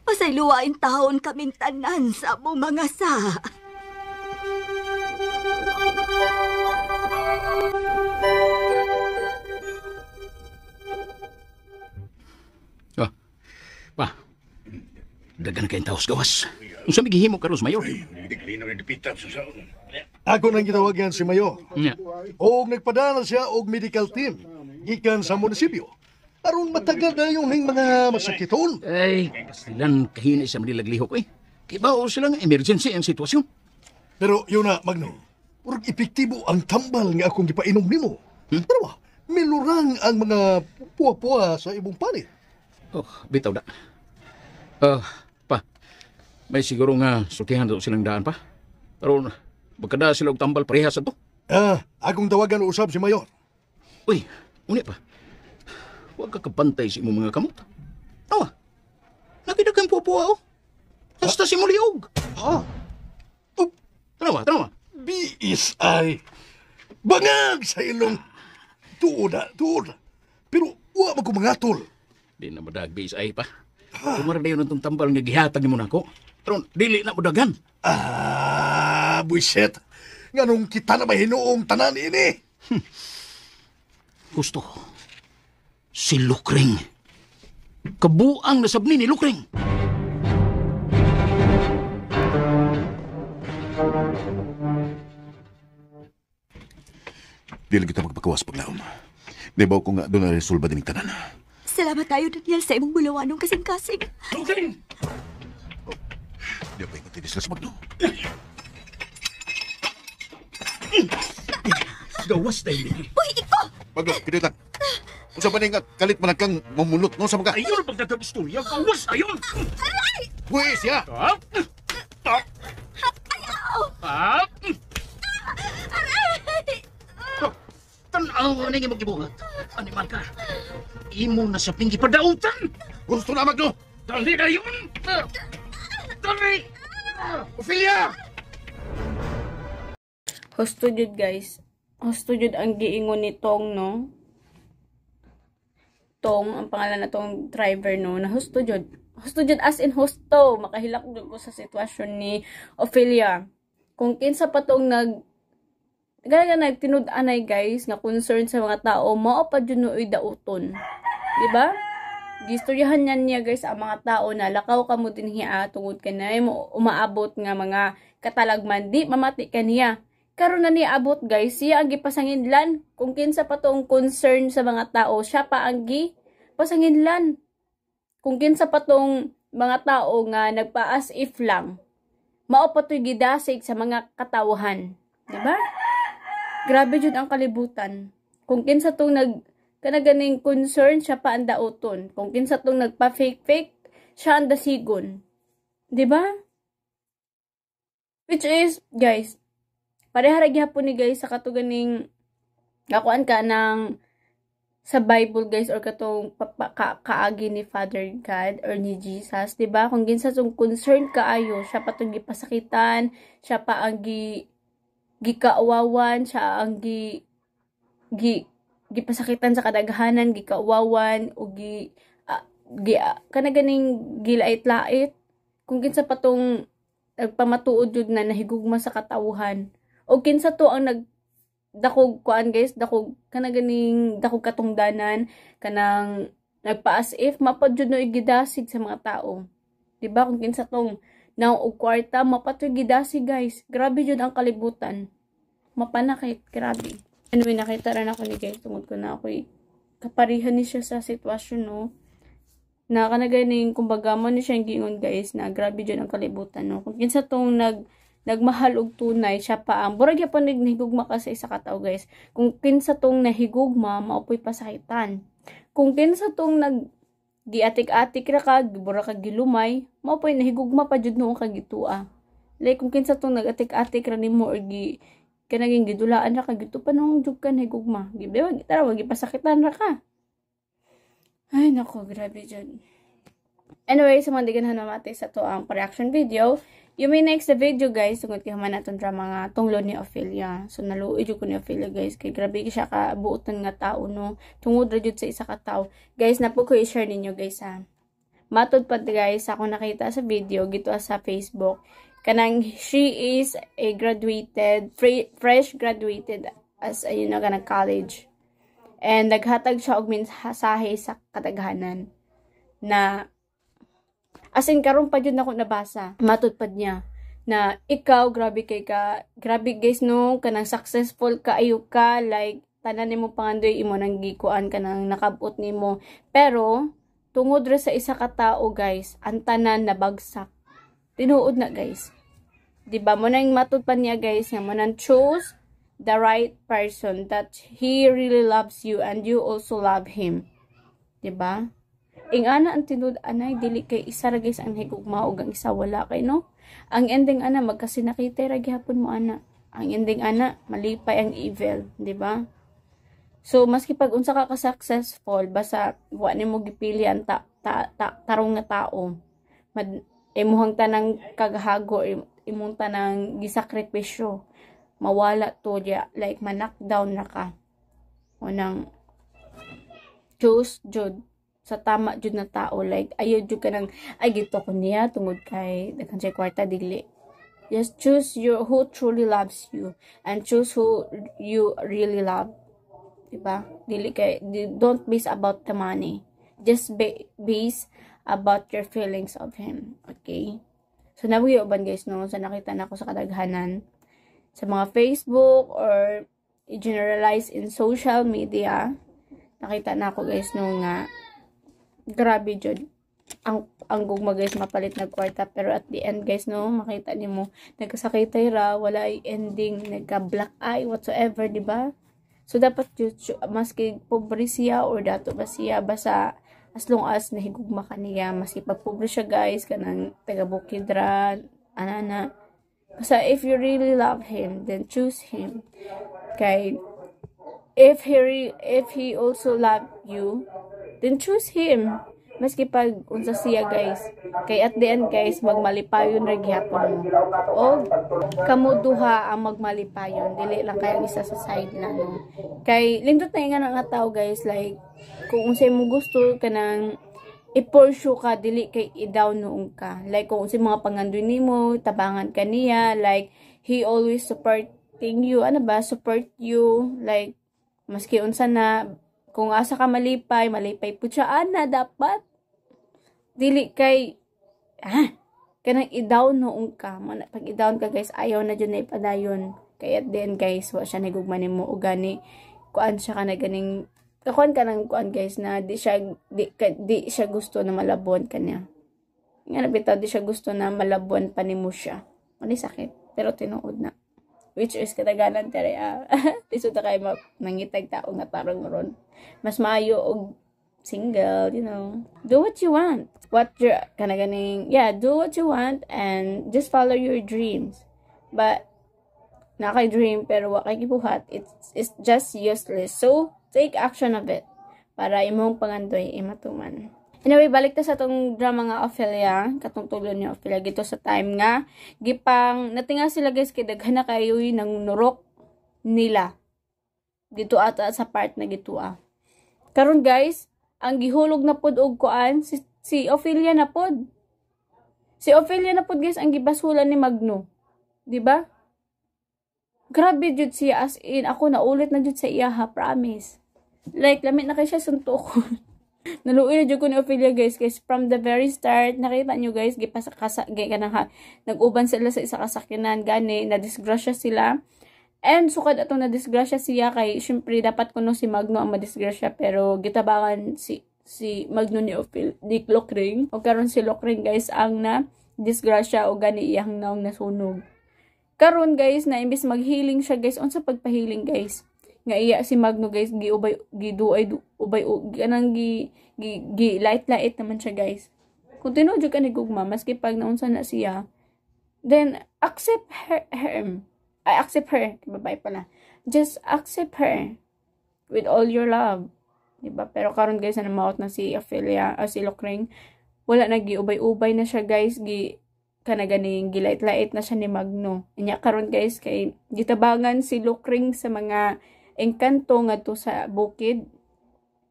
Pasay luwain taon kaming tanan sa among mga sa. Pa, dagan kayong taos gawas. Unsa may gihimo karon, Mayor? Ako nang gitawagan si Mayo. Nya. O nagpadala siya og medical team gikan sa munisipyo. Aron matagal na yung mga masakiton. Ay, silang kahinay sa manilaglihok eh. Kibao sila nga emergency ang sitwasyon. Pero yun na, Magno. Urag epektibo ang tambal nga akong gipainom nimo. Pero ba, milurang ang mga puwa-puwa sa imong panit. Oh, bitaw da. Pa, may siguro nga sutihan daw silang daan pa. Pero Baka sila og tambal parehas ato. Akong tawagan o usab si Mayor. Uy, uni pa. Huwag ka kabantay sa imong mga kamot. Tawa, nakidagang pupuwa o. Hasta si Muliog. Tanawa. Biis ay. Bangag sa ilong. Tuod. Pero wa mo ko mangatol. Di na madagbiis ay pa. Tumara na yun ang tambal nga gihatag ni mo na ko. Pero dili na mo dagan. Buiset. Nganong kita na mahinuong tanan ini. Gusto ko. Si Lukring. Kabuang nasabni ni Lukring. Dili kita magpakawas paglaom. Di ba ko nga doon na resolba din tanan? Salamat tayo, Daniel, sa imong bulawanong kasing-kasing. Lukring! Di ba yung tinis sa Magno? Gawas tayo ni. Uy, iko! Magno, kinitan. Kung sa nga kalit man kang mamulot no sa mga... Ayun ang pagkakabistorya. Gawas ayun! Aray! Buwis ya! Tanaw na yung magibuhat. Animal ka. Imo na sa pingi padautan. Gusto na, Magno! Dali na yun! Dali! Ophelia! Husto jud guys. Husto jud ang giingon ni Tong, no? Tong, ang pangalan na tong driver, no? Na husto jud. Husto jud as in husto. Makahilak jud ko sa sitwasyon ni Ophelia. Kung kinsa pa tong nagtinud-anay guys, nga concern sa mga tao, mao pa jud nooy dauton. Diba? Gistoryahan niya guys ang mga tao na lakaw ka mo dinhi tungod kanay mo umaabot nga mga katalagman, di mamati kaniya. Karon na niabot guys, siya ang gipasanginlan. Kung kinsa pa tong concern sa mga tao, siya pa ang gipasanginlan. Kung kinsa pa tong mga tao nga nagpa-as if lang, mao pa to'y gidasig sa mga katawhan. Diba? Grabe jud ang kalibutan. Kung kinsa tong kanaganing concern, siya pa ang dauton. Kung kinsa tong nagpa-fake, siya ang dasigon. Diba? Which is, guys, parehara gyapon ni guys sa katuganing gakuan ka ng sa Bible guys or katong kaagi ni Father God or ni Jesus, 'di ba? Kung ginsa tong concern kaayo, siya pa tong gipasakitan, siya pa ang gikaawawan, siya ang gipasakitan sa kadaghanan, gikaawawan o kanaganing gilait-lait. Kung kinsa pa tong nagpamatuod jud na nahigugma sa katawhan. O kinsa to ang dakog kuan guys, dakog kanaganing dakog katungdanan kanang nagpa-as if mapad jud no igidasig sa mga tao. Diba? Kung kinsa tong naong og kwarta, mapatoy gidasig guys. Grabe jud ang kalibutan. Mapanakit, grabe. Anyway, nakita rin ako ni guys, tungod ko na ako kaparihan ni siya sa sitwasyon, no? Na kanaganing kumbaga mo ni siya gingon guys na grabe jud ang kalibutan, no? Kung kinsa tong nagmahal og tunay, siya pa ang burag gyapon nahigugma ka sa isa ka tawo guys. Kung kinsa tong nahigugma, maopoy pasakitan. Kung kinsa tong giatik-atik ra ka, gibura ka gilumay, maopoy nahigugma pa jud noong kagitua. Like kung kinsa tong nagatik-atik ra nimo or kanaging gidulaan ra ka gito pa nung jud ka nahigugma. Gibewa gitara wag gipasakitan ra ka. Ay nako, grabe jud. Anyway, sa mga digan namati sa to ang reaction video. You may next the video guys, tungod kay human naton ra mga tunglo ni Ophelia. So naluoy jud ko ni Ophelia guys, kay grabe siya ka buotan nga tao, no. Tungod ra jud sa isa ka tao. Guys, napo ko i-share ninyo guys ha. Matod pa guys, ako nakita sa video gito sa Facebook. Kanang she is a fresh graduated as ayun na kanang college. And naghatag siya og mensahe sa kadaghanan na as in, karon pa dyan ako nabasa. Matutpad niya. Na ikaw, grabe guys, no? Kanang successful ka, ayo ka. Like, tanan mo pangandoy, imo nang gikuan ka nang nakabot ni mo. Pero, tungod ra sa isa ka tao, guys, ang tanan nabagsak. Tinuod na, guys. Diba? Mo nang matutpad niya, guys, nga mo nang choose the right person that he really loves you and you also love him. Diba? Ing ana ang tinud anay dili kay isa ra guys ang higugma og ang isa wala kay, no. Ang ending ana magkasinakita ra gihapon mo ana. Ang ending ana, malipay ang evil, di ba? So, maski pag unsa ka successful basta wa nimo gipili ang tarong nga tao, imuhang tanang kagahago, imong tanang gisakripisyo, mawala to dia, like ma-knockdown na ka. O nang choose jud sa tama jud na tao, like ayo jud ka nang ay gito ko niya tungod kay daghan say kwarta dili. Just choose who truly loves you and choose who you really love. Diba? Don't base about the money. Just base about your feelings of him. Okay? So, nabuyoban guys, no? So, nakita na ako sa kadaghanan sa mga Facebook or i-generalize in social media. Nakita na ako guys, no, nga grabe jud. Ang gugma guys, mapalit na kwarta. Pero at the end guys, no, makita ni mo, nagkasakitay ra, wala ay ending, nagka-black eye, whatsoever, diba? So, dapat maski pobre siya or dato ba siya, basta as long as nahigugma ka niya, maski pag pobre siya guys, kanang taga-bukid ra, anana. Basta if you really love him, then choose him. Okay? If he also love you, then choose him. Maski pag unsa siya guys, kay at the end guys, magmalipayon ra gyapon mo. O kamo duha ang magmalipayon, dili lang kay isa sa side lang. No? Kay lindot na nga nga tao guys, like kung unsay mo gusto kanang i-pursue ka, dili kay i-down noong ka. Like kung unsay mga pangandoy nimo, tabangan ka niya, like he always supporting you, support you, like maski unsa na kung asa ka malipay po siya, dapat. Dili kay, kanang i-down noong ka. Pag i-down ka guys, ayaw na dyan na ipadayon. Kaya then guys, wa siya nagugman mo o gani, kuan siya ka na ganing, kakuan ka ng kuan guys, na di siya gusto na malabon ka niya. Nga nabitaw, di siya gusto na malabon pa ni mo siya. Mali sakit, pero tinuod na. Which is katagalan tere tiso ta kay mangitag tao nga tarong ron. Mas maayo og single, you know. Do what you want. Do what you want and just follow your dreams. But nakay dream pero wa kay gibuhat, it's just useless. So, take action of it para imong pangandoy imatuman. Anyway, balik ta sa tong drama nga Ophelia, katong tulo ni Ophelia gito sa time nga gipang natinga sila guys kay daghan na kayo ng nurok nila. Dito ata sa part na gitua. Karon guys, ang gihulog na pod og kuan si Ophelia na pod. Si Ophelia na pod guys ang gibasulan ni Magno. Di ba? Grabe jud siya, as in ako naulit na jud sa iya ha, promise. Like lamit na kay siya suntukon. Naluoy na dyan ko ni Ophelia guys, from the very start, nakita nyo guys, nag-uban sila sa isa kasakyanan, gani, na-disgrasya sila. And sukad atong na-disgrasya siya, kay syempre dapat kuno si Magno ang ma-disgrasya, pero gitabangan si Magno ni Lokring, o karon si Lokring guys, ang na-disgrasya o gani iyang naong nasunog. Karon guys, na imbis mag-healing siya guys, unsa pagpa-healing guys? Nga iya si Magno guys, light naman siya guys. Kung tinuod ka ni gugma, maski pag naunsa na siya, then accept her. Accept her, babae pala. Just accept her with all your love. Diba? Pero karon guys, na maot na si Ophelia, si Lokring, wala na giubay-ubay na siya guys, kanaganing gilait-lait na siya ni Magno. Inya karon guys, kay gitabangan si Lokring sa mga engkanto ngadto sa bukid.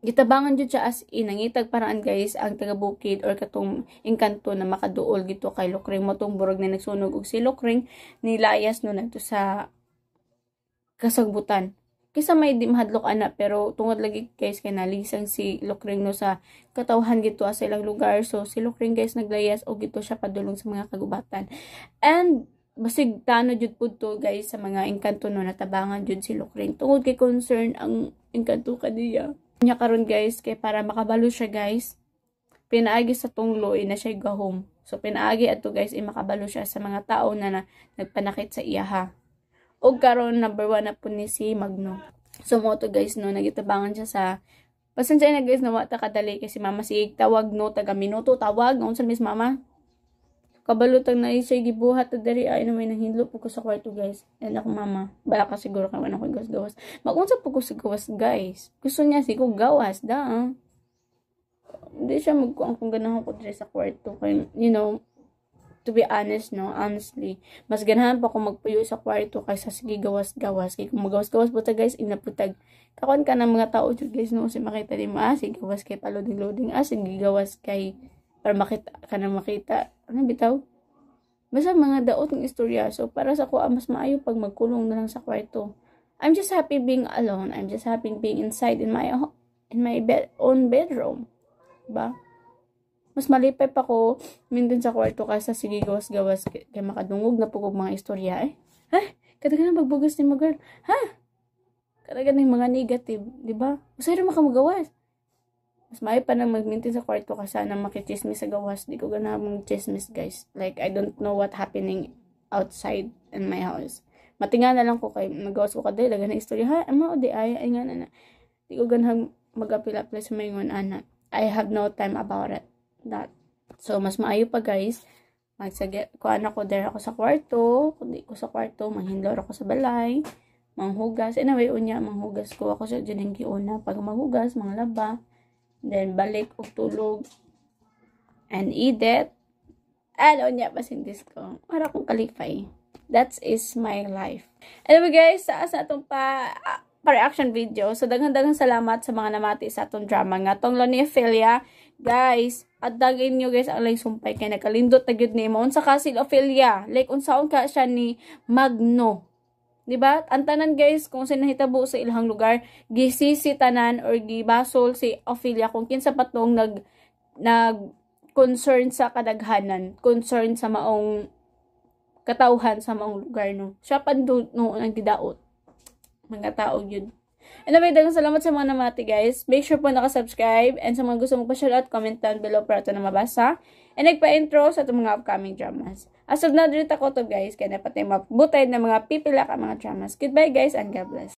Gitabangan jud siya as in nangitag paraan guys ang taga bukid or katong engkanto na makaduol gito kay Lokring mo tong burog na nagsunog og si Lokring nilayas no ngadto sa kasagbutan. Kisa may di mahadlok ana pero tungod lagi guys kay nalisang si Lokring no sa katawhan gito sa ilang lugar. So si Lokring guys naglayas og gito siya padulong sa mga kagubatan. And basig tano jud pud to guys sa mga engkanto no natabangan jud si Lokring tungod kay concern ang engkanto kaniya. Nya karon guys kay para makabalo siya guys, pinaagi sa tunglo na siya gahom. So pinaagi ato guys makabalo siya sa mga tao na nagpanakit sa iya ha. Og karon number 1 na po ni si Magno. So mo to guys no nagitabangan siya sa pasensya na guys na wa ta kadali kasi mama si tawag no taga minuto tawag unsa mis mama kabalutang na isay gibuhat ta diri ay na may nahindlo po ko sa kwarto guys. And ako mama, bala ka siguro kay wala ko gawas-gawas. Magunsa po ko sa gawas guys. Gusto niya si ko gawas da. Hindi siya magkuang kung ganahan ko diri sa kwarto kay to be honest, no, honestly, mas ganahan pa ko magpuyo sa kwarto kaysa sige gawas-gawas. Kaya kung magawas-gawas po guys, inaputag. Kakuan ka ng mga tao dyan guys, no, si makita di mo, sige gawas kay paloding-loading, sige gawas kay, para makita ka na makita, ano bitaw? Basta mga daot ng istorya. So, para sa ko, mas maayo pag magkulong na lang sa kwarto. I'm just happy being alone. I'm just happy being inside in my own bedroom. Diba? Mas malipay pa ko mindun sa kwarto kaysa sige gawas-gawas kay makadungog na pugog mga istorya kadagan na magbugas ni mga girl kadagan ng mga negative, di ba? Masaya rin makamagawas. Mas may pa nang magmintin sa kwarto kasi na makichismis sa gawas. Di ko gana mag-chismis guys. Like I don't know what happening outside in my house. Matinga na lang ko kay magawas ko kaday lagan na istorya ama o di ay nga na. Di ko gana mag-apil-apil sa mga ana. I have no time about it. That. So, mas maayo pa guys, kuan ako there ako sa kwarto, kundi ko sa kwarto, manghindlor ako sa balay, manghugas, anyway, unya, manghugas ko ako sa dyan giuna, pag maghugas, manglaba, then balik, og tulog, and eat it, unya, pasindis ko, para kong kalifay. That is my life. Anyway guys, sa atong pa-reaction video, so daghang salamat sa mga namati sa atong drama nga, tong Ophelia, guys, at dagin nyo guys ang lay sumpay kay nakalindot na gyud nimo unsa ka si Ophelia like unsaon ka siya ni Magno, di ba? Ang tanan guys kung sino hitabo sa ilang lugar gisisi tanan or gibasol si Ophelia kung kinsa patong nag concern sa kadaghanan, concern sa maong katawhan sa maong lugar no. Siya pandud no ang gidaot mga tao gyud. Anyway, daghang salamat sa mga namati guys. Make sure po nakasubscribe. And sa mga gusto mong pa-shoutout, comment down below para ito na mabasa. And nagpa-intro sa itong mga upcoming dramas. As of now, dito ako to guys. Kaya dapat tayo mabutay ng mga pipila ka mga dramas. Goodbye guys and God bless.